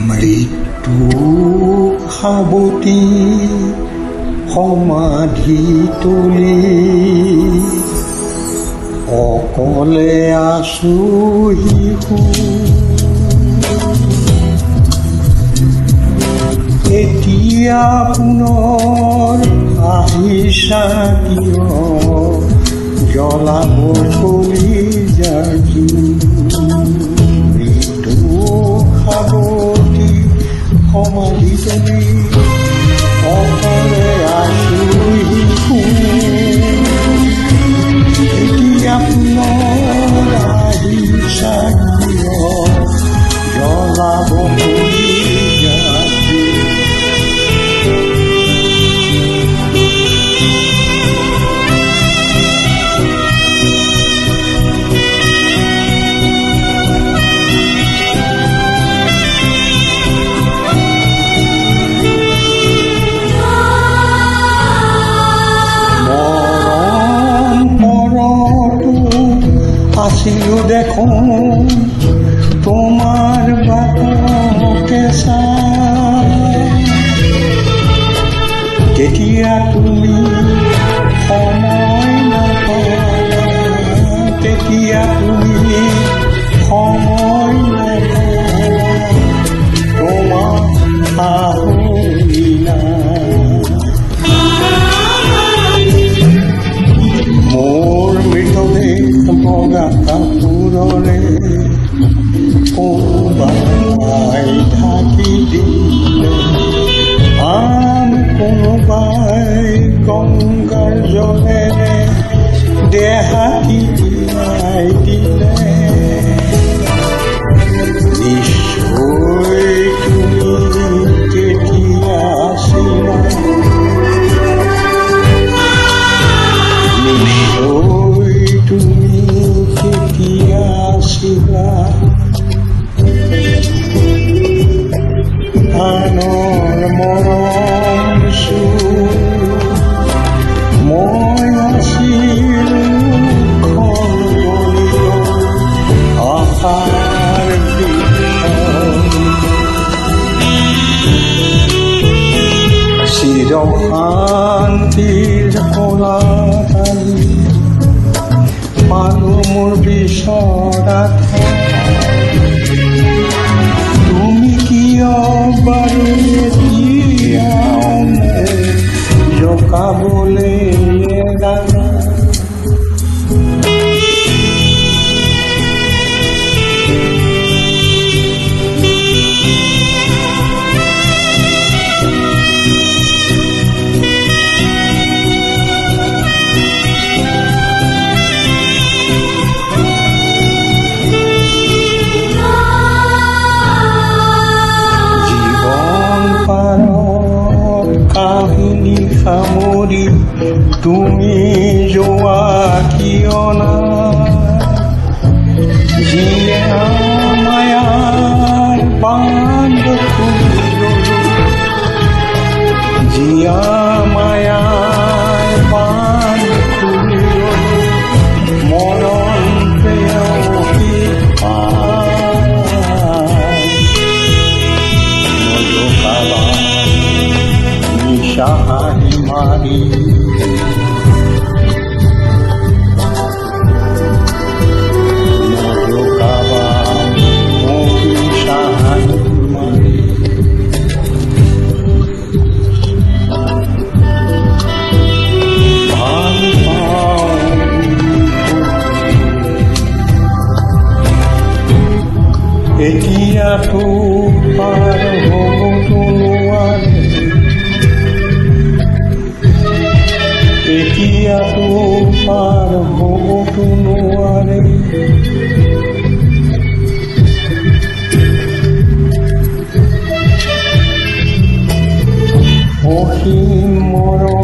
মৃত্যু সাৱটি সমাধি তুলি অকলে আছো শিশু, এতিয়া পুনৰ আহিছা কিয় জ্বলাব কলিজাৰ মৃত্যু সাৱটি সমাধি তুলি অকলে আছো শিশু, এতিয়া পুনৰ আহিছা কিয় জ্বলাব কলিজাৰ আছিলো দেখোন তোমাৰ বাটকে চাই, তেতিয়া তুমি সময় নাপালা, তেতিয়া তুমি সময় নাপালা, তোমাক পাহৰিলা। মোৰ মৃতদেহ বগা কাপোৰৰে কোনোবাই ঢাকি দিলে, আন কোনোবাই গংগাৰ জলেৰে দেহাটি দিয়াই দিলে। নিশ্চয় তুমি কেতিয়া আছিলা, তুমি কেতিয়া আছিলা, আনৰ মৰম মই আছিলো আশাৰ চিৰ শান্তিৰ কলা পালো মোৰ বিচৰাত, তুমি কিয় বাৰু এতিয়া জকাবলৈ এৰালা। কাহিনী সামৰি তুমি যোৱা কিয় নাই, যিয়ে মায়াৰ বান্ধ খুলি ললো, জিয়া মায়াৰ বান্ধ খুলি ললো, মৰণ প্ৰেয়সী নজকাবা নিশাহাৰি মাৰি, নজকাবা নিশাহাৰি মাৰি। ভাল পাওঁ এতিয়াতো পাৰ হ'বতো নোৱাৰে, এতিয়াতো পাৰ হ'বতো নোৱাৰে, অসীম মৰম